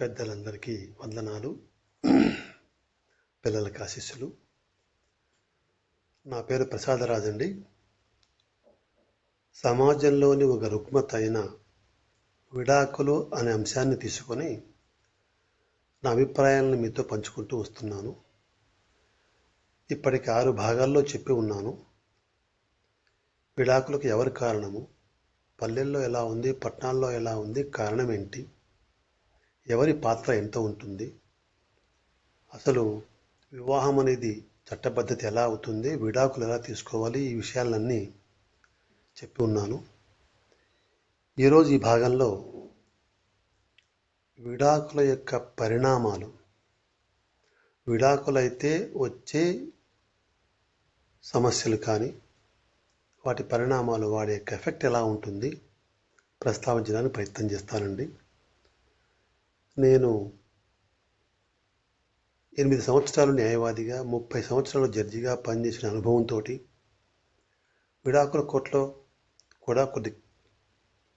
పెద్దలందరికీ వందనాలు, పిల్లలకి ఆశీస్సులు. నా పేరు ప్రసాదరాజు అండి. సమాజంలోని ఒక రుగ్మత అయిన విడాకులు అనే అంశాన్ని తీసుకొని నా అభిప్రాయాలను మీతో పంచుకుంటూ వస్తున్నాను. ఇప్పటికి 6 భాగాల్లో చెప్పి ఉన్నాను. విడాకులకు ఎవరి కారణము, పల్లెల్లో ఎలా ఉంది, పట్టణాల్లో ఎలా ఉంది, కారణం ఏంటి, ఎవరి పాత్ర ఎంత ఉంటుంది, అసలు వివాహం అనేది చట్టబద్ధత ఎలా అవుతుంది, విడాకులు ఎలా తీసుకోవాలి, ఈ విషయాలన్నీ చెప్పి ఉన్నాను. ఈరోజు ఈ భాగంలో విడాకుల యొక్క పరిణామాలు, విడాకులైతే వచ్చే సమస్యలు కానీ వాటి పరిణామాలు, వాటి యొక్క ఎఫెక్ట్ ఎలా ఉంటుంది ప్రస్తావించడానికి ప్రయత్నం చేస్తానండి. నేను 8 సంవత్సరాలు న్యాయవాదిగా, 30 సంవత్సరాలు జడ్జిగా పనిచేసిన అనుభవంతో విడాకుల కోర్టులో కూడా కొద్ది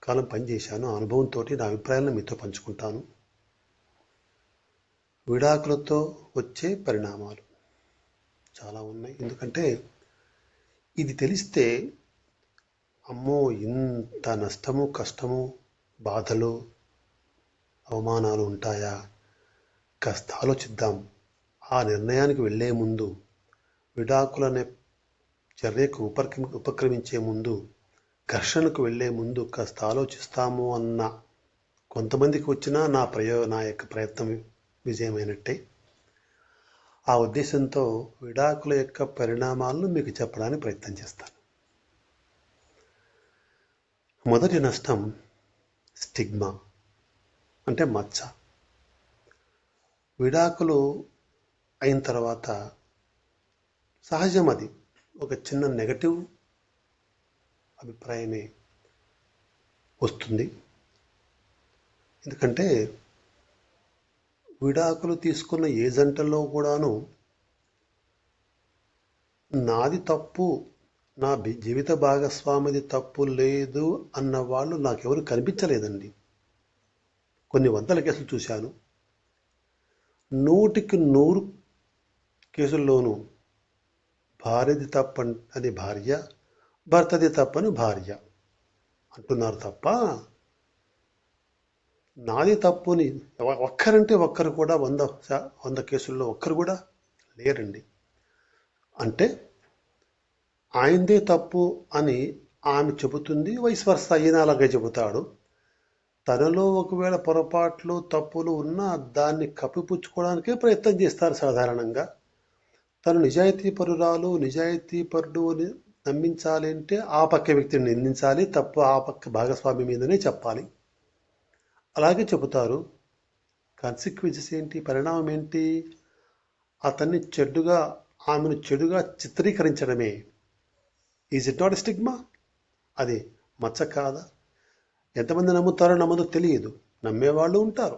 కాలం పనిచేశాను. ఆ అనుభవంతో నా అభిప్రాయాలను మీతో పంచుకుంటాను. విడాకులతో వచ్చే పరిణామాలు చాలా ఉన్నాయి. ఎందుకంటే ఇది తెలిస్తే అమ్మో ఇంత నష్టము, కష్టము, బాధలు, అవమానాలు ఉంటాయా, కాస్త ఆలోచిద్దాం. ఆ నిర్ణయానికి వెళ్ళే ముందు, విడాకులనే చర్యకు ఉపక్రమించే ముందు, ఘర్షణకు వెళ్ళే ముందు కాస్త ఆలోచిస్తాము అన్న కొంతమందికి వచ్చినా నా యొక్క ప్రయత్నం విజయమైనట్టే. ఆ ఉద్దేశంతో విడాకుల యొక్క పరిణామాలను మీకు చెప్పడానికి ప్రయత్నం చేస్తాను. మొదటి నష్టం స్టిగ్మా, అంటే మచ్చ. విడాకులు అయిన తర్వాత సహజం, అది ఒక చిన్న నెగటివ్ అభిప్రాయమే వస్తుంది. ఎందుకంటే విడాకులు తీసుకున్న ఏ జంటల్లో కూడాను నాది తప్పు, నా జీవిత భాగస్వామిది తప్పు లేదు అన్న వాళ్ళు నాకెవరు కనిపించలేదండి. కొన్ని వందల కేసులు చూశాను. 100కి 100 కేసుల్లోనూ భార్యది తప్పని భార్య, భర్తది తప్పని భార్య అంటున్నారు తప్ప నాది తప్పుని ఒక్కరంటే ఒక్కరు కూడా 100 కేసుల్లో ఒక్కరు కూడా లేరండి. అంటే ఆయనదే తప్పు అని ఆమె చెబుతుంది, వైస్ వర్స అయినా అలాగే చెబుతాడు. తనలో ఒకవేళ పొరపాట్లు, తప్పులు ఉన్నా దాన్ని కప్పిపుచ్చుకోవడానికే ప్రయత్నం చేస్తారు సాధారణంగా. తను నిజాయితీ పరుడు అని నమ్మించాలి అంటే ఆ పక్క వ్యక్తిని నిందించాలి, తప్పు ఆ పక్క భాగస్వామి మీదనే చెప్పాలి. అలాగే చెబుతారు. కాన్సిక్వెన్సెస్ ఏంటి, పరిణామం ఏంటి? అతన్ని చెడుగా, ఆమెను చెడుగా చిత్రీకరించడమే. Is it not stigma? అది మచ్చ కాదా? ఎంతమంది నమ్ముతారో నమ్మదో తెలియదు, నమ్మేవాళ్ళు ఉంటారు.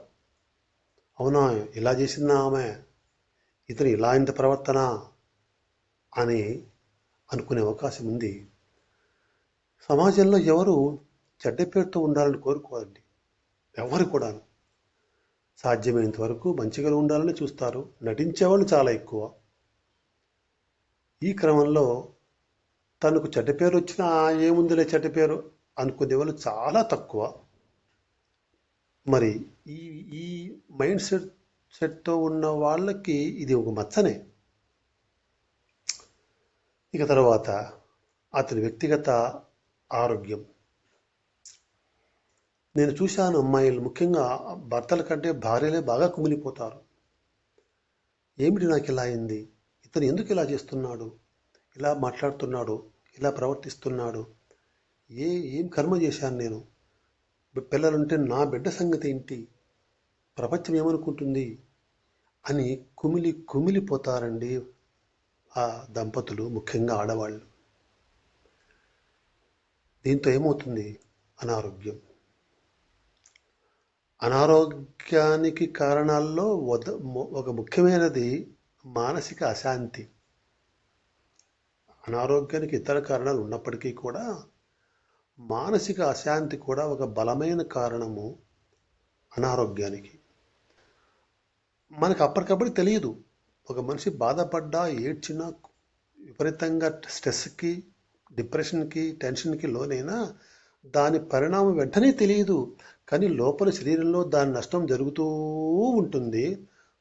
అవునా, ఇలా చేసిందా ఆమె, ఇతను ఇలా ఇంత ప్రవర్తన అని అనుకునే అవకాశం ఉంది. సమాజంలో ఎవరు చెడ్డ పేరుతో ఉండాలని కోరుకోరండి, ఎవరు కూడాను. సాధ్యమైనంత వరకు మంచిగా ఉండాలని చూస్తారు. నటించేవాళ్ళు చాలా ఎక్కువ. ఈ క్రమంలో తనకు చెడ్డ పేరు వచ్చినా ఏముందిలే చెడ్డ పేరు అనుకునే వాళ్ళు చాలా తక్కువ. మరి ఈ మైండ్ సెట్తో ఉన్న వాళ్ళకి ఇది ఒక మచ్చనే. ఇక తర్వాత అతని వ్యక్తిగత ఆరోగ్యం. నేను చూశాను, అమ్మాయిలు ముఖ్యంగా భర్తల కంటే భార్యలే బాగా కుమిలిపోతారు. ఏమిటి నాకు ఇలా అయింది, ఇతను ఎందుకు ఇలా చేస్తున్నాడు, ఇలా మాట్లాడుతున్నాడు, ఇలా ప్రవర్తిస్తున్నాడు, ఏం కర్మ చేశాను నేను, పిల్లలుంటే నా బిడ్డ సంగతి ఏంటి, ప్రపంచం ఏమనుకుంటుంది అని కుమిలిపోతారండి ఆ దంపతులు, ముఖ్యంగా ఆడవాళ్ళు. దీంతో ఏమవుతుంది? అనారోగ్యానికి కారణాల్లో ఒక ముఖ్యమైనది మానసిక అశాంతి. అనారోగ్యానికి ఇతర కారణాలు ఉన్నప్పటికీ కూడా మానసిక అశాంతి కూడా ఒక బలమైన కారణము అనారోగ్యానికి. మనకు అప్పటికప్పుడు తెలియదు. ఒక మనిషి బాధపడ్డా, ఏడ్చినా, విపరీతంగా స్ట్రెస్కి, డిప్రెషన్కి, టెన్షన్కి లోనైనా దాని పరిణామం వెంటనే తెలియదు. కానీ లోపల శరీరంలో దాని నష్టం జరుగుతూ ఉంటుంది.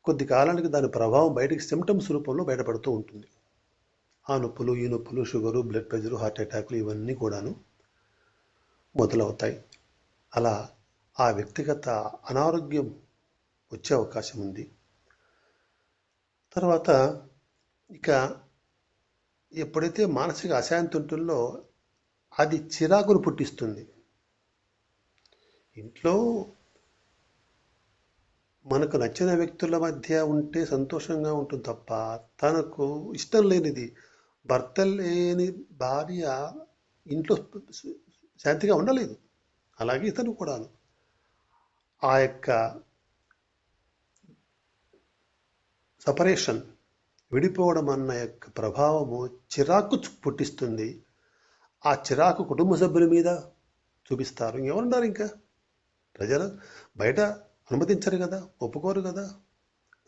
కొద్ది కాలానికి దాని ప్రభావం బయటికి సిమ్టమ్స్ రూపంలో బయటపడుతూ ఉంటుంది. ఆ నొప్పులు, ఈ నొప్పులు, షుగరు, బ్లడ్ ప్రెషరు, హార్ట్ అటాక్లు ఇవన్నీ కూడాను మొదలవుతాయి. అలా ఆ వ్యక్తిగత అనారోగ్యం వచ్చే అవకాశం ఉంది. తర్వాత ఇక ఎప్పుడైతే మానసిక అశాంతి ఉంటుందో అది చిరాకును పుట్టిస్తుంది. ఇంట్లో మనకు నచ్చిన వ్యక్తుల మధ్య ఉంటే సంతోషంగా ఉంటుంది తప్ప, తనకు ఇష్టం లేనిది, భర్త లేని భార్య ఇంట్లో శాంతిగా ఉండలేదు. అలాగే ఇతను కూడాను. ఆ యొక్క సపరేషన్, విడిపోవడం అన్న యొక్క ప్రభావము చిరాకు పుట్టిస్తుంది. ఆ చిరాకు కుటుంబ సభ్యుల మీద చూపిస్తారు. ఇంకెవరున్నారు? ఇంకా ప్రజలు బయట అనుమతించరు కదా, ఒప్పుకోరు కదా,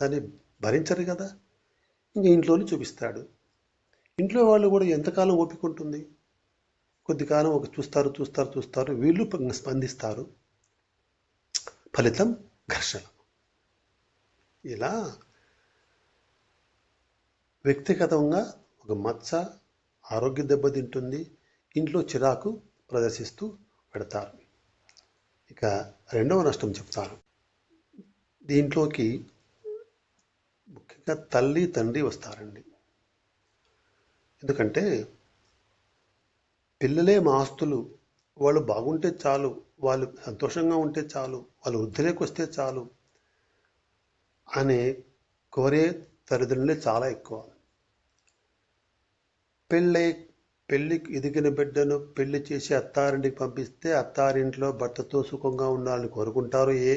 దాన్ని భరించరు కదా, ఇంకా ఇంట్లోనే చూపిస్తాడు. ఇంట్లో వాళ్ళు కూడా ఎంతకాలం ఓపిక ఉంటుంది? కొద్ది కాలం ఒక చూస్తారు చూస్తారు చూస్తారు, వీళ్ళు స్పందిస్తారు. ఫలితం ఘర్షణ. ఇలా వ్యక్తిగతంగా ఒక మచ్చ, ఆరోగ్య దెబ్బతింటుంది, ఇంట్లో చిరాకు ప్రదర్శిస్తూ పెడతారు. ఇక రెండవ నష్టం చెప్తాను. దీంట్లోకి ముఖ్యంగా తల్లి, తండ్రి వస్తారండి. ఎందుకంటే పిల్లలే మా ఆస్తులు, వాళ్ళు బాగుంటే చాలు, వాళ్ళు సంతోషంగా ఉంటే చాలు, వాళ్ళు వృద్ధిలోకి వస్తే చాలు అనే కోరే తల్లిదండ్రులే చాలా ఎక్కువ. పెళ్ళికి ఎదిగిన బిడ్డను పెళ్లి చేసి అత్తారింటికి పంపిస్తే అత్తారింట్లో భర్తతో సుఖంగా ఉండాలని కోరుకుంటారు ఏ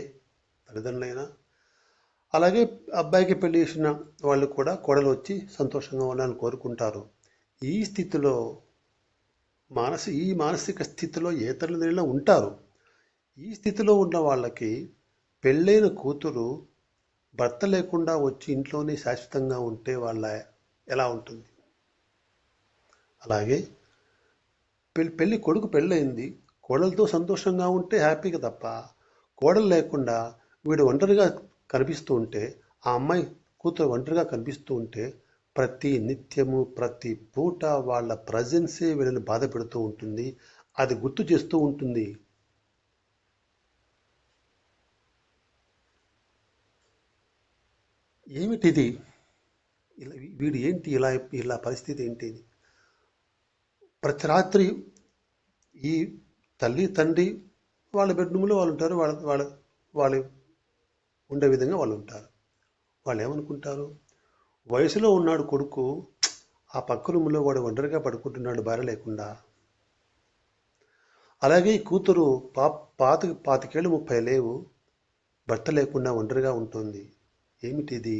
తల్లిదండ్రులైనా. అలాగే అబ్బాయికి పెళ్లి చేసిన వాళ్ళు కూడా కోడలు వచ్చి సంతోషంగా ఉండాలని కోరుకుంటారు. ఈ స్థితిలో ఈ మానసిక స్థితిలో ఏ తల్లిదండ్రులు ఉంటారు. ఈ స్థితిలో ఉన్న వాళ్ళకి పెళ్ళైన కూతురు భర్త లేకుండా వచ్చి ఇంట్లోనే శాశ్వతంగా ఉంటే వాళ్ళ ఎలా ఉంటుంది? అలాగే పెళ్ళి కొడుకు పెళ్ళయింది, కోడలతో సంతోషంగా ఉంటే హ్యాపీగా తప్ప, కోడలు లేకుండా వీడు ఒంటరిగా కనిపిస్తూ ఉంటే, ఆ అమ్మాయి కూతురు ఒంటరిగా కనిపిస్తూ ఉంటే ప్రతి నిత్యము ప్రతి పూట వాళ్ళ ప్రజెన్సే వీళ్ళని బాధ పెడుతూ ఉంటుంది. అది గుర్తు చేస్తూ ఉంటుంది. ఏమిటిది? వీడు ఏంటి ఇలా పరిస్థితి ఏంటి? ప్రతి రాత్రి ఈ తల్లి తండ్రి వాళ్ళ బెడ్రూమ్లో వాళ్ళు ఉంటారు, వాళ్ళు ఉండే విధంగా వాళ్ళు ఉంటారు. వాళ్ళు ఏమనుకుంటారు? వయసులో ఉన్నాడు కొడుకు, ఆ పక్క రూమ్లో వాడు ఒంటరిగా పడుకుంటున్నాడు భార్య లేకుండా. అలాగే ఈ కూతురు పాతికేళ్ళు 30 లేవు, భర్త లేకుండా ఒంటరిగా ఉంటుంది. ఏమిటిది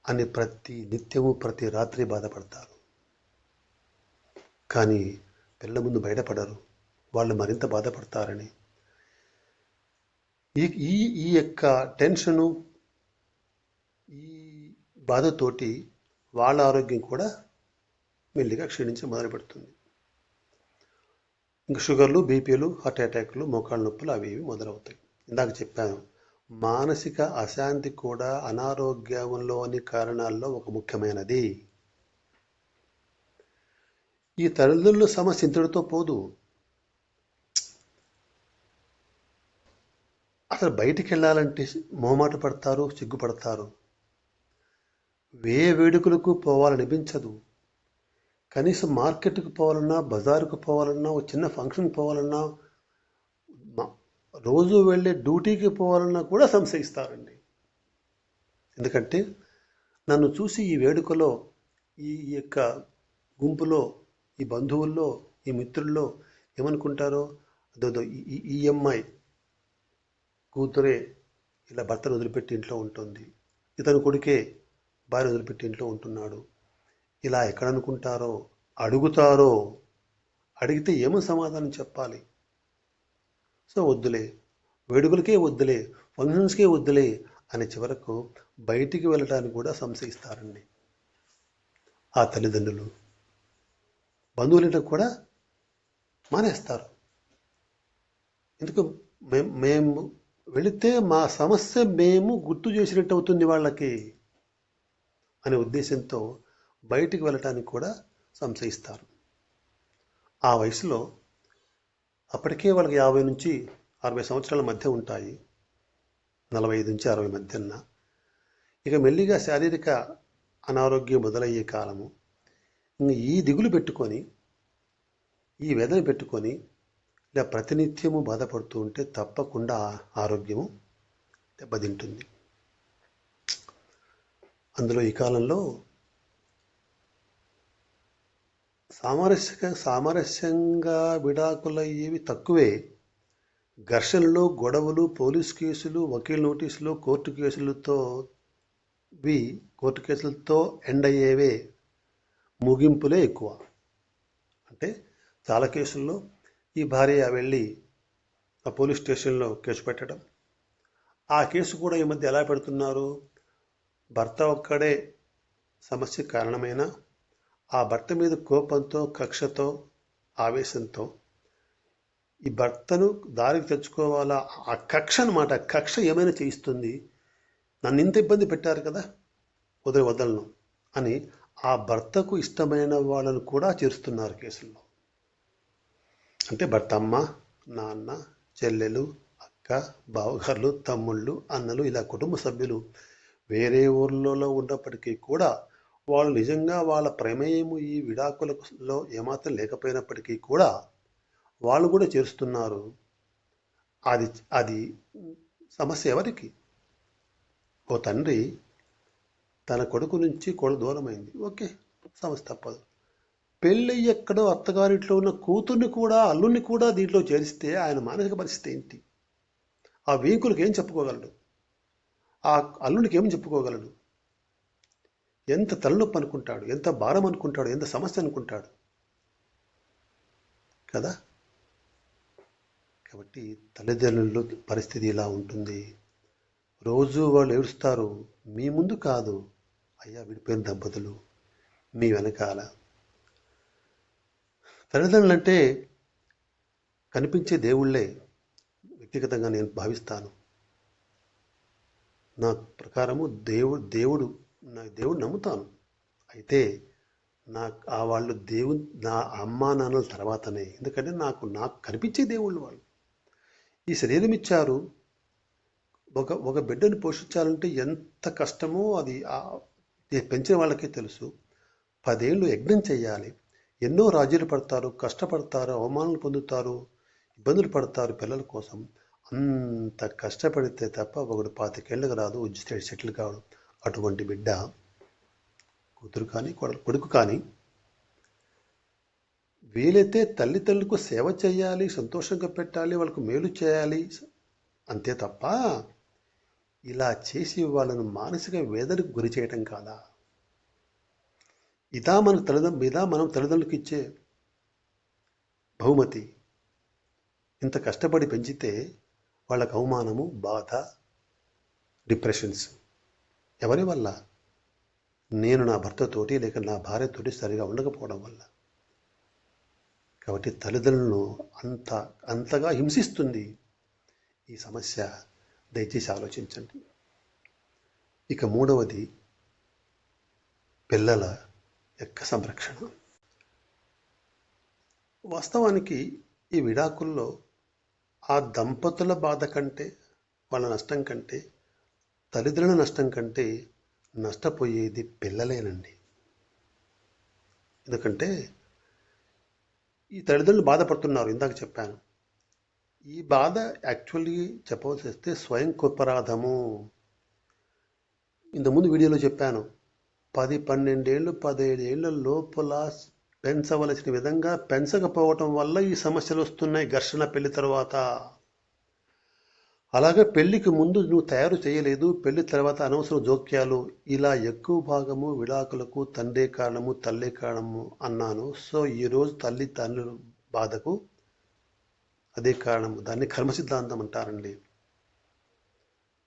అని ప్రతి నిత్యము ప్రతి రాత్రి బాధపడతారు. కానీ పిల్ల ముందు బయటపడరు, వాళ్ళు మరింత బాధపడతారని. ఈ యొక్క టెన్షను, ఈ బాధతోటి వాళ్ళ ఆరోగ్యం కూడా మెల్లిగా క్షీణించి మొదలు పెడుతుంది. ఇంకా షుగర్లు, బీపీలు, హార్ట్ అటాక్లు, మోకాళ్ళ నొప్పులు అవి ఇవి మొదలవుతాయి. ఇందాక చెప్పాను, మానసిక అశాంతి కూడా అనారోగ్యంలోని కారణాల్లో ఒక ముఖ్యమైనది. ఈ తల్లిదండ్రుల సమస్య ఇంతటితో పోదు. అసలు బయటికి వెళ్ళాలంటే మొహమాట పడతారు, సిగ్గుపడతారు. వేడుకలకు పోవాలనిపించదు. కనీసం మార్కెట్కి పోవాలన్నా, బజారుకు పోవాలన్నా, ఒక చిన్న ఫంక్షన్ పోవాలన్నా, రోజు వెళ్ళే డ్యూటీకి పోవాలన్నా కూడా సంశయిస్తారండి. ఎందుకంటే నన్ను చూసి ఈ వేడుకలో, ఈ యొక్క గుంపులో, ఈ బంధువుల్లో, ఈ మిత్రుల్లో ఏమనుకుంటారో, అదో ఈ అమ్మాయి కూతురే ఇలా భర్తను వదిలిపెట్టి ఇంట్లో ఉంటుంది, ఇతను కొడుకే భార్య వదిలిపెట్టి ఇంట్లో ఉంటున్నాడు, ఇలా ఎక్కడ అనుకుంటారో, అడుగుతారో. అడిగితే ఏమో సమాధానం చెప్పాలి? సో వద్దులే, వేడుకలకే వద్దులే, ఫంక్షన్స్కే వద్దులే అని చివరకు బయటికి వెళ్ళడానికి కూడా సంశయిస్తారండి. ఆ తల్లిదండ్రులు బంధువులను కూడా మానేస్తారు. ఎందుకు? మేము వెళితే మా సమస్య మేము గుర్తు చేసినట్టు అవుతుంది వాళ్ళకి అనే ఉద్దేశంతో బయటికి వెళ్ళటానికి కూడా సంశయిస్తారు. ఆ వయసులో అప్పటికే వాళ్ళకి 50 నుంచి 60 సంవత్సరాల మధ్య ఉంటాయి, 45 నుంచి 60 మధ్యన. ఇక మెల్లిగా శారీరక అనారోగ్యం మొదలయ్యే కాలము. ఈ దిగులు పెట్టుకొని, ఈ వేదన పెట్టుకొని ఇలా ప్రతినిత్యము బాధపడుతూ ఉంటే తప్పకుండా ఆరోగ్యము దెబ్బతింటుంది. అందులో ఈ కాలంలో సామరస్యంగా విడాకులయ్యేవి తక్కువే. ఘర్షణలు, గొడవలు, పోలీస్ కేసులు, వకీల్ నోటీసులు, కోర్టు కేసులతో ఎండ్ అయ్యేవే ముగింపులే ఎక్కువ. అంటే చాలా కేసుల్లో ఈ భార్య వెళ్ళి ఆ పోలీస్ స్టేషన్లో కేసు పెట్టడం. ఆ కేసు కూడా ఈ మధ్య ఎలా పెడుతున్నారు? భర్త ఒక్కడే సమస్య కారణమైన ఆ భర్త మీద కోపంతో, కక్షతో, ఆవేశంతో ఈ భర్తను దారికి తెచ్చుకోవాలా, ఆ కక్ష అనమాట. కక్ష ఏమైనా చేయిస్తుంది. నన్ను ఇంత ఇబ్బంది పెట్టారు కదా, వదలను అని ఆ భర్తకు ఇష్టమైన వాళ్ళను కూడా చేరుస్తున్నారు కేసుల్లో. అంటే భర్త అమ్మ, నాన్న, చెల్లెలు, అక్క, బావగారులు, తమ్ముళ్ళు, అన్నలు, ఇలా కుటుంబ సభ్యులు వేరే ఊర్లలో ఉన్నప్పటికీ కూడా వాళ్ళు నిజంగా వాళ్ళ ప్రమేయము ఈ విడాకులలో ఏమాత్రం లేకపోయినప్పటికీ కూడా వాళ్ళు కూడా చేరుస్తున్నారు. అది సమస్య ఎవరికి? ఓ తండ్రి తన కొడుకు నుంచి దూరమైంది, ఓకే, సమస్య తప్పదు. పెళ్ళి ఎక్కడో అత్తగారింట్లో ఉన్న కూతుర్ని కూడా, అల్లుడిని కూడా దీంట్లో చేరిస్తే ఆయన మానసిక పరిస్థితి ఏంటి? ఆ వీకులకు ఏం చెప్పుకోగలడు? ఆ అల్లుడికి ఏం చెప్పుకోగలడు? ఎంత తలనొప్పి అనుకుంటాడు, ఎంత భారం అనుకుంటాడు, ఎంత సమస్య అనుకుంటాడు కదా. కాబట్టి తల్లిదండ్రుల పరిస్థితి ఇలా ఉంటుంది. రోజు వాళ్ళు ఏడుస్తారు, మీ ముందు కాదు అయ్యా, విడిపోయిన దంపతులు మీ వెనకాల. తల్లిదండ్రులు అంటే కనిపించే దేవుళ్ళే వ్యక్తిగతంగా నేను భావిస్తాను. నా ప్రకారము దేవుడు నమ్ముతాను. అయితే వాళ్ళు నా అమ్మా నాన్నల తర్వాతనే. ఎందుకంటే నాకు కనిపించే దేవుళ్ళు వాళ్ళు. ఈ శరీరం ఇచ్చారు. ఒక బిడ్డను పోషించాలంటే ఎంత కష్టమో అది పెంచిన వాళ్ళకే తెలుసు. 10 ఏళ్ళు యజ్ఞం చేయాలి. ఎన్నో రాజీలు పడతారు, కష్టపడతారు, అవమానాలు పొందుతారు, ఇబ్బందులు పడతారు పిల్లల కోసం. అంత కష్టపడితే తప్ప ఒకడు 25 ఏళ్ళకి రాదు సెటిల్ కావడం. అటువంటి బిడ్డ, కూతురు కానీ కొడుకు కానీ వీలైతే తల్లిదండ్రులకు సేవ చేయాలి, సంతోషంగా పెట్టాలి, వాళ్ళకు మేలు చేయాలి, అంతే తప్ప ఇలా చేసి వాళ్ళను మానసిక వేదనకు గురి చేయటం కాదా? మనం తల్లిదండ్రులకు ఇచ్చే బహుమతి. ఇంత కష్టపడి పెంచితే వాళ్ళకు అవమానము, బాధ, డిప్రెషన్స్. ఎవరి వల్ల? నేను నా భర్తతోటి లేక నా భార్యతోటి సరిగా ఉండకపోవడం వల్ల. కాబట్టి తల్లిదండ్రులను అంతగా హింసిస్తుంది ఈ సమస్య. దయచేసి ఆలోచించండి. ఇక మూడవది పిల్లల యొక్క సంరక్షణ. వాస్తవానికి ఈ విడాకుల్లో ఆ దంపతుల బాధ కంటే, వాళ్ళ నష్టం కంటే, తల్లిదండ్రుల నష్టం కంటే నష్టపోయేది పిల్లలేనండి. ఎందుకంటే ఈ తల్లిదండ్రులు బాధపడుతున్నారు, ఇందాక చెప్పాను. ఈ బాధ యాక్చువల్లీ చెప్పవలసి వస్తే స్వయం కృపరాధము. ఇంతకుముందు వీడియోలో చెప్పాను, 10-12 ఏళ్ళు 15 ఏళ్ళ లోపల పెంచవలసిన విధంగా పెంచకపోవటం వల్ల ఈ సమస్యలు వస్తున్నాయి ఘర్షణ పెళ్లి తర్వాత. అలాగే పెళ్లికి ముందు నువ్వు తయారు చేయలేదు, పెళ్లి తర్వాత అనవసర జోక్యాలు, ఇలా ఎక్కువ భాగము విడాకులకు తండ్రే కారణము, తల్లే కారణము అన్నాను. సో ఈరోజు తల్లి తండ్రుల బాధకు అదే కారణము. దాన్ని కర్మ సిద్ధాంతం అంటారండి.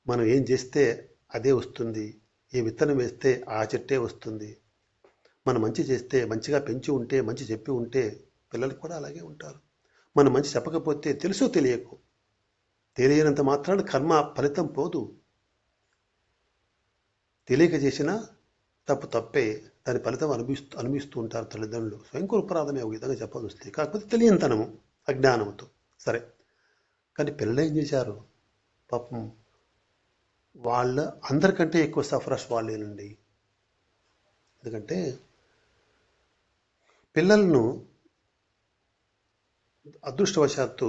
మనం ఏం చేస్తే అదే వస్తుంది. ఏ విత్తనం వేస్తే ఆ చెట్టే వస్తుంది. మనం మంచి చేస్తే, మంచిగా పెంచి ఉంటే, మంచి చెప్పి ఉంటే పిల్లలు కూడా అలాగే ఉంటారు. మనం మంచి చెప్పకపోతే తెలుసో తెలియనంత మాత్రాన కర్మ ఫలితం పోదు. తెలియక చేసినా తప్పే. దాని ఫలితం అనుభవిస్తూ ఉంటారు తల్లిదండ్రులు. స్వయంకృపరాధమే ఒక విధంగా చెప్పాల్సి వస్తుంది. కాకపోతే తెలియనితనము, అజ్ఞానంతో. సరే, కానీ పిల్లలు ఏం చేశారు? పాపం వాళ్ళ అందరికంటే ఎక్కువ సఫరర్స్ వాళ్ళేనండి. ఎందుకంటే పిల్లలను అదృష్టవశాత్తు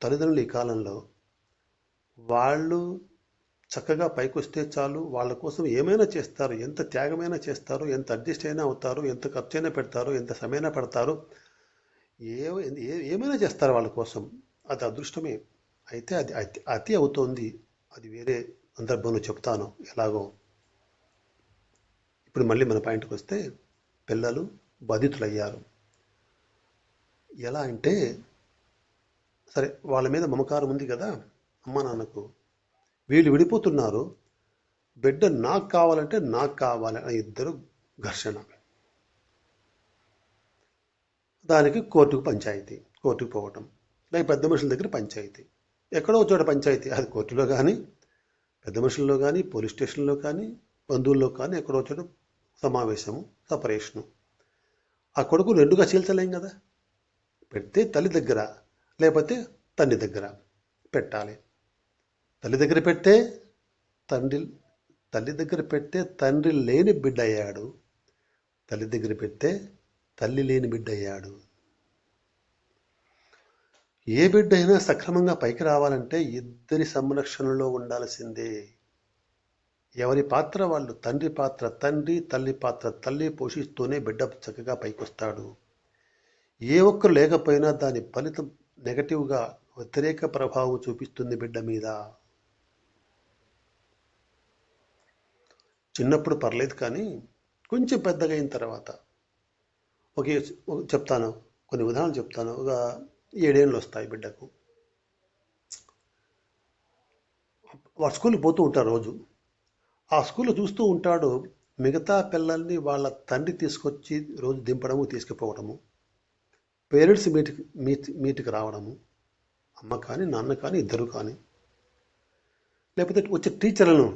తల్లిదండ్రులు ఈ కాలంలో వాళ్ళు చక్కగా పైకొస్తే చాలు, వాళ్ళ కోసం ఏమైనా చేస్తారు, ఎంత త్యాగమైనా చేస్తారు, ఎంత అడ్జస్ట్ అయినా అవుతారు, ఎంత ఖర్చు అయినా పెడతారు, ఎంత సమయమైనా పెడతారు, ఏమైనా చేస్తారు వాళ్ళ కోసం. అది అదృష్టమే. అయితే అది అతి అవుతోంది. అది వేరే సందర్భంలో చెప్తాను ఎలాగో. ఇప్పుడు మళ్ళీ మన పాయింట్కి వస్తే పిల్లలు బాధితులయ్యారు. ఎలా అంటే, సరే వాళ్ళ మీద మమకారం ఉంది కదా అమ్మ నాన్నకు, వీళ్ళు విడిపోతున్నారు, బిడ్డ నాకు కావాలంటే నాకు కావాలి అని ఇద్దరు ఘర్షణ. దానికి కోర్టుకు పోవటం, లేక పెద్ద మనుషుల దగ్గర పంచాయతీ, ఎక్కడో చోట పంచాయతీ. అది కోర్టులో కానీ, పెద్ద మనుషుల్లో కానీ, పోలీస్ స్టేషన్లో కానీ, బంధువుల్లో కానీ, ఎక్కడో చోట సమావేశము, సపరేషను. ఆ కొడుకు రెండుగా చీల్చలేం కదా. పెడితే తల్లి దగ్గర, లేకపోతే తండ్రి దగ్గర పెట్టాలి. తల్లి దగ్గర పెడితే తండ్రి లేని బిడ్డ అయ్యాడు. తల్లి దగ్గర పెడితే తల్లి లేని బిడ్డ అయ్యాడు. ఏ బిడ్డ అయినా సక్రమంగా పైకి రావాలంటే ఇద్దరి సంరక్షణలో ఉండాల్సిందే. ఎవరి పాత్ర వాళ్ళు, తండ్రి పాత్ర తండ్రి, తల్లి పాత్ర తల్లి పోషిస్తూనే బిడ్డ చక్కగా పైకొస్తాడు. ఏ ఒక్కరు లేకపోయినా దాని ఫలితం నెగటివ్గా, వ్యతిరేక ప్రభావం చూపిస్తుంది బిడ్డ మీద. చిన్నప్పుడు పర్లేదు, కానీ కొంచెం పెద్దగా అయిన తర్వాత చెప్తాను, కొన్ని ఉదాహరణలు చెప్తాను. ఒక 7 ఏళ్ళు వస్తాయి బిడ్డకు. వాడు స్కూల్కి పోతూ ఉంటాడు రోజు. ఆ స్కూల్లో చూస్తూ ఉంటాడు మిగతా పిల్లల్ని వాళ్ళ తండ్రి తీసుకొచ్చి రోజు దింపడము, తీసుకుపోవడము, పేరెంట్స్ మీట్కి రావడము, అమ్మ కానీ నాన్న కానీ ఇద్దరు కానీ, లేకపోతే వచ్చే టీచర్లను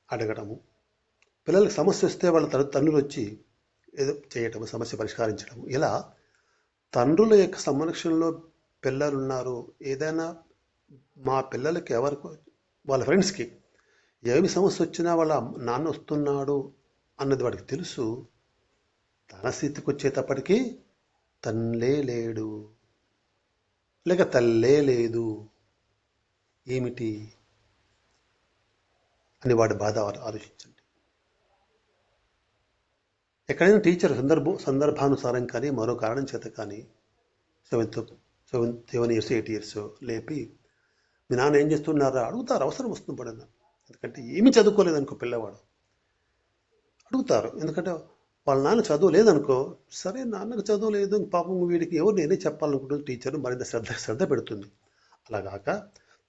అడగడము, పిల్లలకు సమస్య వస్తే వాళ్ళ తండ్రులు వచ్చి ఏదో చేయటము, సమస్య పరిష్కరించడం. ఇలా తండ్రుల యొక్క సంరక్షణలో పిల్లలు ఉన్నారు. ఏదైనా మా పిల్లలకి ఎవరికి, వాళ్ళ ఫ్రెండ్స్కి ఏమి సమస్య వచ్చినా వాళ్ళ నాన్న వస్తున్నాడు అన్నది వాడికి తెలుసు. తన స్థితికి వచ్చేటప్పటికీ తల్లే లేడు, లేక తల్లే లేదు, ఏమిటి అని వాడి బాధ ఆలోచించండి. ఎక్కడైనా టీచర్ సందర్భానుసారం కానీ, మరో కారణం చేత కానీ 7 ఇయర్స్ 8 ఇయర్స్ లేపి మీ నాన్న ఏం చేస్తున్నారా అడుగుతారు. అవసరం వస్తుంది పడన్నా. ఎందుకంటే ఏమీ చదువుకోలేదనుకో పిల్లవాడు, అడుగుతారు. ఎందుకంటే వాళ్ళ నాన్న చదువు లేదనుకో, సరే నాన్నకు చదువు లేదు పాపం, వీడికి ఎవరు నేనే చెప్పాలనుకుంటుంది టీచర్ మరింత శ్రద్ధ పెడుతుంది. అలాగాక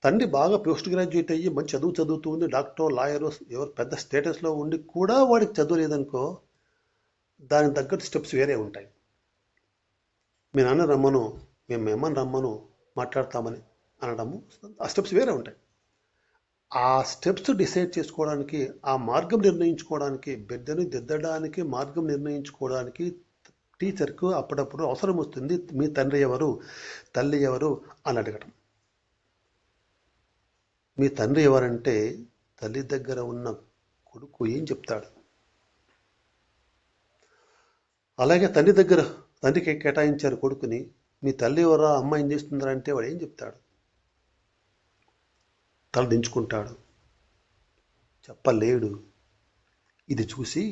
తండ్రి బాగా పోస్ట్ గ్రాడ్యుయేట్ అయ్యి మంచి చదువుతూ ఉంది, డాక్టర్ లాయరు ఎవరు పెద్ద స్టేటస్లో ఉండి కూడా వాడికి చదువు లేదనుకో, దానికి తగ్గట్టు స్టెప్స్ వేరే ఉంటాయి. మీ నాన్న రమ్మను, మేము ఏమని రమ్మను, మాట్లాడతామని అనడము, ఆ స్టెప్స్ వేరే ఉంటాయి. ఆ స్టెప్స్ డిసైడ్ చేసుకోవడానికి, ఆ మార్గం నిర్ణయించుకోవడానికి, బిడ్డని దిద్దడానికి మార్గం నిర్ణయించుకోవడానికి టీచర్కు అప్పుడప్పుడు అవసరం వస్తుంది. మీ తండ్రి ఎవరు, తల్లి ఎవరు అని అడగటం. మీ తండ్రి ఎవరంటే తల్లి దగ్గర ఉన్న కొడుకు ఏం చెప్తాడు, అలాగే తండ్రికి కేటాయించారు కొడుకుని, మీ తల్లి ఎవరా, అమ్మ ఏం చేస్తుందా అంటే వాడు ఏం చెప్తాడు? తల దించుకుంటాడు, చెప్పలేడు. ఇది చూసి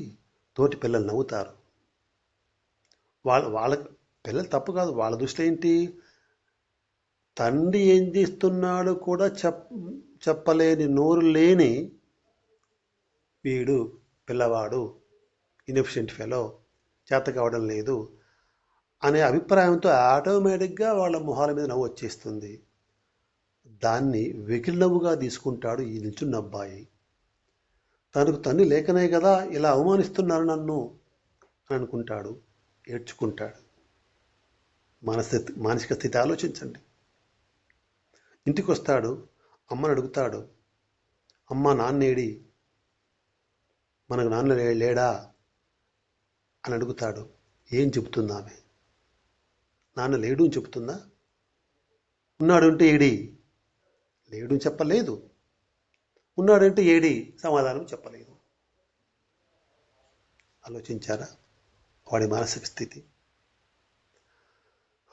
తోటి పిల్లలు నవ్వుతారు. వాళ్ళ పిల్లలు తప్పు కాదు, వాళ్ళ దృష్టి ఏంటి, తండ్రి ఏం చేస్తున్నాడు కూడా చెప్పలేని నోరు లేని వీడు పిల్లవాడు ఇన్ఎఫిషియెంట్ ఫెలో, చేత కావడం లేదు అనే అభిప్రాయంతో ఆటోమేటిక్గా వాళ్ళ మొహాల మీద నవ్వు వచ్చేస్తుంది. దాన్ని వెకిలి నవ్వుగా తీసుకుంటాడు ఈ నిల్చున్న అబ్బాయి. తనకు తండ్రి లేకనే కదా ఇలా అవమానిస్తున్నారు నన్ను అని అనుకుంటాడు, ఏడ్చుకుంటాడు. మానసిక స్థితి ఆలోచించండి. ఇంటికి వస్తాడు, అమ్మని అడుగుతాడు, అమ్మ నాన్నేడి, మనకు నాన్న లేడా అని అడుగుతాడు. ఏం చెబుతుందా ఆమె? నాన్న లేడు అని చెబుతుందా? ఉన్నాడు అంటే ఏడి? లేడు అని చెప్పలేదు. ఉన్నాడంటే ఏడి? సమాధానం చెప్పలేదు. ఆలోచించారా వాడి మానసిక స్థితి?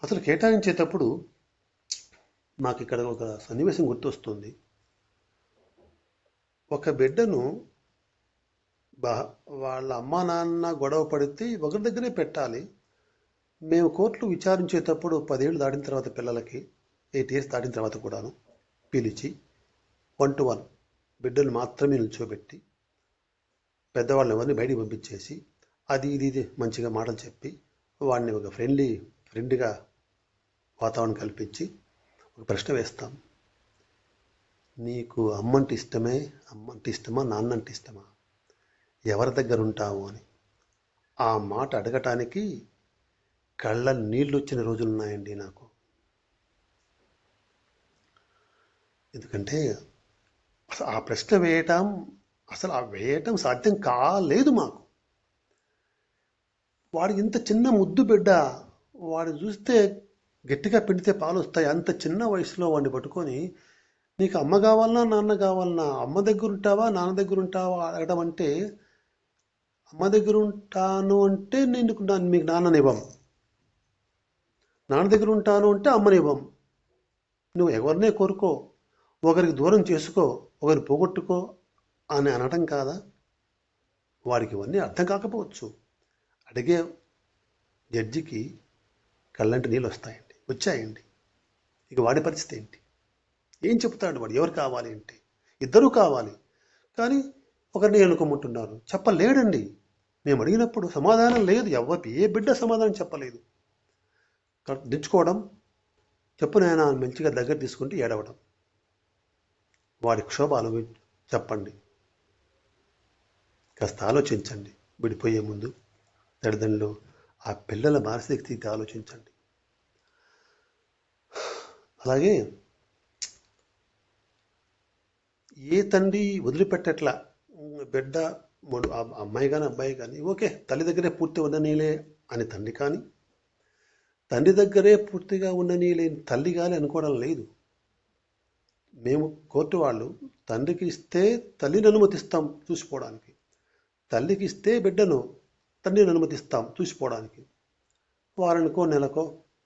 అసలు కేటాయించేటప్పుడు నాకు ఇక్కడ ఒక సన్నివేశం గుర్తొస్తుంది. ఒక బిడ్డను వాళ్ళ అమ్మా నాన్న గొడవ పడితే ఒకరి దగ్గరే పెట్టాలి. మేము కోర్టులో విచారించేటప్పుడు 10 ఏళ్ళు దాటిన తర్వాత పిల్లలకి 8 ఇయర్స్ దాటిన తర్వాత కూడాను పిలిచి 1 to 1 బిడ్డలు మాత్రమే నిల్చోబెట్టి పెద్దవాళ్ళని ఎవరిని బయటికి పంపించేసి అది ఇది మంచిగా మాటలు చెప్పి వాడిని ఒక ఫ్రెండ్గా వాతావరణం కల్పించి ఒక ప్రశ్న వేస్తాం. నీకు అమ్మంటే ఇష్టమా నాన్నంటే ఇష్టమా? ఎవరి దగ్గర ఉంటావు అని. ఆ మాట అడగటానికి కళ్ళ నీళ్ళు వచ్చిన రోజులు ఉన్నాయండి నాకు. ఎందుకంటే ఆ ప్రశ్న వేయటం సాధ్యం కాలేదు మాకు. వాడికి ఇంత చిన్న ముద్దు బిడ్డ, వాడిని చూస్తే గట్టిగా పిండితే పాలు వస్తాయి. అంత చిన్న వయసులో వాడిని పట్టుకొని నీకు అమ్మ కావాలన్నా నాన్న కావాలన్నా, అమ్మ దగ్గర ఉంటావా నాన్న దగ్గర ఉంటావా అడగడం అంటే, అమ్మ దగ్గర ఉంటాను అంటే మీకు నాన్ననివ్వం, నాన్న దగ్గర ఉంటాను అంటే అమ్మనివ్వం. నువ్వు ఎవరినే కోరుకో, ఒకరికి దూరం చేసుకో, ఒకరిని పోగొట్టుకో అని అనడం కాదా? వాడికి ఇవన్నీ అర్థం కాకపోవచ్చు. అడిగే జడ్జికి కళ్ళంటి నీళ్ళు వచ్చాయండి. ఇక వాడి పరిస్థితి ఏంటి? ఏం చెప్తాడు వాడు? ఎవరు కావాలి అంటే ఇద్దరూ కావాలి, కానీ ఒకరిని ఎన్నుకోమంటున్నారు. చెప్పలేడండి. మేము అడిగినప్పుడు సమాధానం లేదు. ఏ బిడ్డ సమాధానం చెప్పలేదు. దించుకోవడం, చెప్పు నాయనా మంచిగా దగ్గర తీసుకుంటే ఏడవడం. వాడి క్షోభాలు చెప్పండి. కాస్త ఆలోచించండి. విడిపోయే ముందు తల్లిదండ్రులు ఆ పిల్లల మానసిక స్థితి ఆలోచించండి. అలాగే ఏ తండ్రి వదిలిపెట్టట్లా బిడ్డ అమ్మాయి కానీ అబ్బాయి కానీ ఓకే తల్లి దగ్గరే పూర్తి ఉండనీలే అని తండ్రి కానీ, తండ్రి దగ్గరే పూర్తిగా ఉండనీలేని తల్లి కానీ అనుకోవడం లేదు. మేము కోర్టు వాళ్ళు తండ్రికి ఇస్తే తల్లిని అనుమతిస్తాం చూసిపోవడానికి, తల్లికి ఇస్తే బిడ్డను తండ్రిని అనుమతిస్తాం చూసిపోవడానికి. వారానికో నెలకో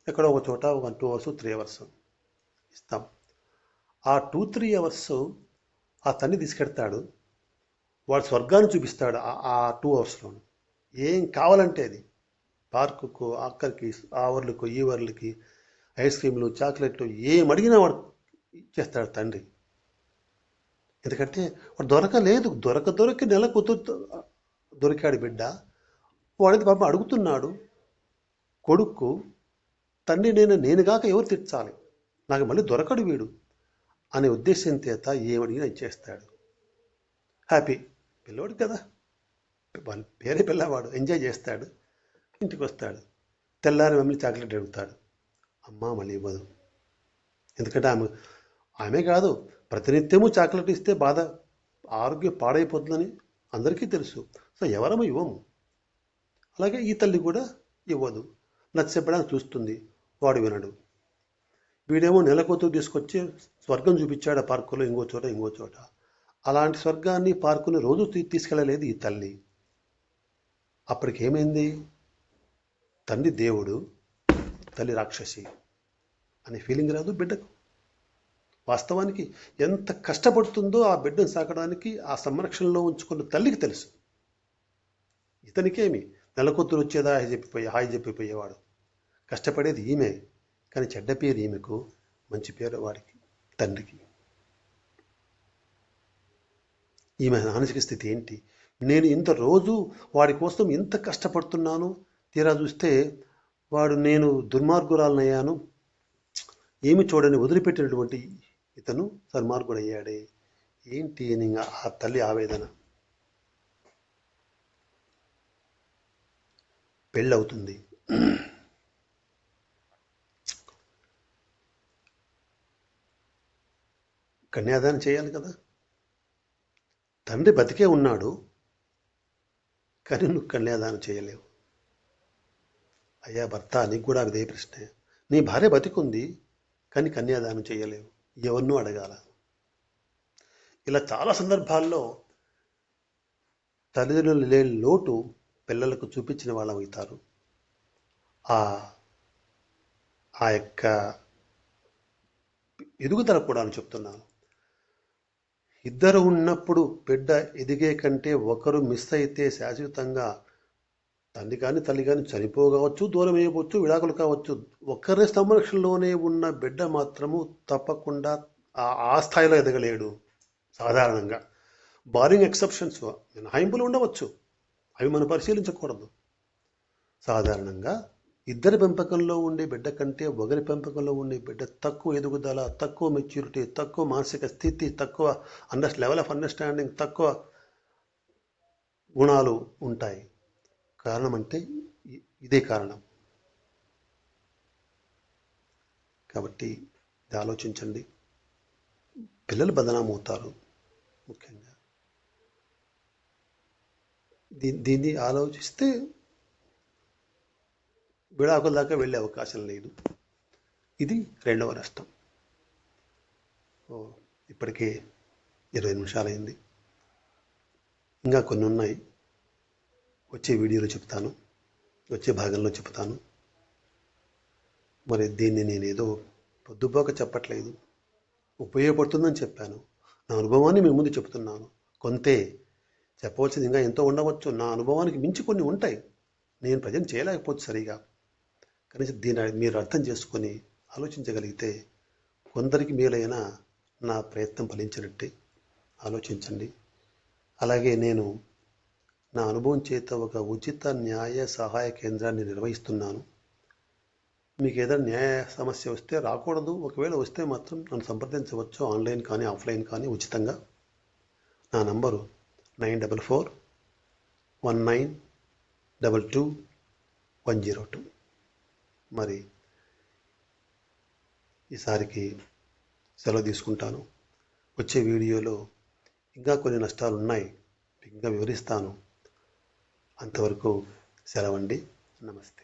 ఎక్కడో ఒక చోట ఒక 2 hours 3 hours ఇస్తాం. ఆ 2-3 hours ఆ తండ్రి తీసుకెడతాడు. వాడు స్వర్గాన్ని చూపిస్తాడు ఆ 2 hours. ఏం కావాలంటే అది, పార్కుకు, అక్కడికి, ఆ ఊర్లకు ఈ ఊర్లకి, ఐస్ క్రీమ్లు, చాక్లెట్లు ఏం అడిగినా వాడు ఇచ్చేస్తాడు తండ్రి. ఎందుకంటే వాడు దొరక నెలకు దొరికాడు బిడ్డ. వాడైతే పాపం అడుగుతున్నాడు కొడుకు, తండ్రి నేనుగాక ఎవరు తీర్చాలి, నాకు మళ్ళీ దొరకడు వీడు అనే ఉద్దేశం చేత ఏమడిగినా ఇచ్చేస్తాడు. హ్యాపీ పిల్లోడు కదా, వాళ్ళ పేరే పిల్లవాడు, ఎంజాయ్ చేస్తాడు. ఇంటికి వస్తాడు, తెల్లారి మమ్మల్ని చాక్లెట్ అడుగుతాడు. అమ్మ మళ్ళీ ఇవ్వదు. ఎందుకంటే ఆమె కాదు, ప్రతినిత్యము చాక్లెట్ ఇస్తే ఆరోగ్యం పాడైపోతుందని అందరికీ తెలుసు. సో ఎవరము ఇవ్వము. అలాగే ఈ తల్లి కూడా ఇవ్వదు. నచ్చపెట్టడానికి చూస్తుంది, వాడు వినడు. వీడేమో నెలకొత్తు తీసుకొచ్చి స్వర్గం చూపించాడు ఆ పార్కులో, ఇంకో చోట. అలాంటి స్వర్గాన్ని పార్కుని రోజు తీసుకెళ్ళలేదు ఈ తల్లి. అప్పటికేమైంది? తండ్రి దేవుడు, తల్లి రాక్షసి అనే ఫీలింగ్ రాదు బిడ్డకు. వాస్తవానికి ఎంత కష్టపడుతుందో ఆ బిడ్డను సాకడానికి, ఆ సంరక్షణలో ఉంచుకున్న తల్లికి తెలుసు. ఇతనికేమి నెలకొత్తులు వచ్చేదా హాయి చెప్పిపోయేవాడు. కష్టపడేది ఈమె, కానీ చెడ్డ పేరు ఈమెకు, మంచి పేరు వాడికి, తండ్రికి. ఈమె మానసిక స్థితి ఏంటి? నేను ఇంత రోజు వాడి కోసం ఎంత కష్టపడుతున్నాను, తీరా చూస్తే వాడు నేను దుర్మార్గురాలనయ్యాను, ఏమి చూడని వదిలిపెట్టినటువంటి ఇతను సన్మార్గుడయ్యాడే ఏంటి అని ఆ తల్లి ఆవేదన. పెళ్ళి అవుతుంది. కన్యాదానం చేయాలి కదా. తండ్రి బతికే ఉన్నాడు, కానీ నువ్వు కన్యాదానం చేయలేవు. అయ్యా భర్త, నీకు కూడా ఇదే ప్రశ్నే. నీ భార్య బతికుంది, కానీ కన్యాదానం చేయలేవు. ఎవరినూ అడగాల. ఇలా చాలా సందర్భాల్లో తల్లిదండ్రులు లేని లోటు పిల్లలకు చూపించిన వాళ్ళు అవుతారు. ఆ ఆ యొక్క ఎదుగుదల కూడా అని చెప్తున్నాను. ఇద్దరు ఉన్నప్పుడు బిడ్డ ఎదిగే కంటే ఒకరు మిస్ అయితే శాశ్వతంగా తండ్రి కానీ తల్లి కానీ చనిపోవచ్చు, దూరం అయిపోవచ్చు, విడాకులు కావచ్చు. ఒక్కరి సంరక్షణలోనే ఉన్న బిడ్డ మాత్రము తప్పకుండా ఆ స్థాయిలో ఎదగలేడు. సాధారణంగా బారింగ్ ఎక్సెప్షన్స్, మినహాయింపులు ఉండవచ్చు, అవి మనం పరిశీలించకూడదు. సాధారణంగా ఇద్దరి పెంపకంలో ఉండే బిడ్డ కంటే ఒకరి పెంపకంలో ఉండే బిడ్డ తక్కువ ఎదుగుదల, తక్కువ మెచ్యూరిటీ, తక్కువ మానసిక స్థితి, తక్కువ లెవెల్ ఆఫ్ అండర్స్టాండింగ్, తక్కువ గుణాలు ఉంటాయి. కారణం అంటే ఇదే కారణం. కాబట్టి ఇది ఆలోచించండి. పిల్లలు బదనామవుతారు. ముఖ్యంగా దీన్ని ఆలోచిస్తే విడాకుల దాకా వెళ్ళే అవకాశం లేదు. ఇది రెండవ నష్టం. ఇప్పటికే 20 నిమిషాలైంది. ఇంకా కొన్ని ఉన్నాయి, వచ్చే వీడియోలో చెప్తాను, వచ్చే భాగంలో చెప్తాను. మరి దీన్ని నేనేదో పొద్దుపోక చెప్పట్లేదు, ఉపయోగపడుతుందని చెప్పాను. నా అనుభవాన్ని మీ ముందు చెప్తున్నాను. కొంతే చెప్పవలసింది ఇంకా ఎంతో ఉండవచ్చు. నా అనుభవానికి మించి కొన్ని ఉంటాయి, నేను ప్రజెంట్ చేయలేకపోవచ్చు సరిగా. కనీసం దీన్ని మీరు అర్థం చేసుకొని ఆలోచించగలిగితే కొందరికి మేలైనా నా ప్రయత్నం ఫలించినట్టే. ఆలోచించండి. అలాగే నేను నా అనుభవం చేత ఒక ఉచిత న్యాయ సహాయ కేంద్రాన్ని నిర్వహిస్తున్నాను. మీకు ఏదైనా న్యాయ సమస్య వస్తే రాకూడదు, ఒకవేళ వస్తే మాత్రం నన్ను సంప్రదించవచ్చు, ఆన్లైన్ కానీ ఆఫ్లైన్ కానీ ఉచితంగా. నా నంబరు 9441922102. మరి ఈసారికి సెలవు తీసుకుంటాను. వచ్చే వీడియోలో ఇంకా కొన్ని నష్టాలు ఉన్నాయి, ఇంకా వివరిస్తాను. అంతవరకు సెలవండి. నమస్తే.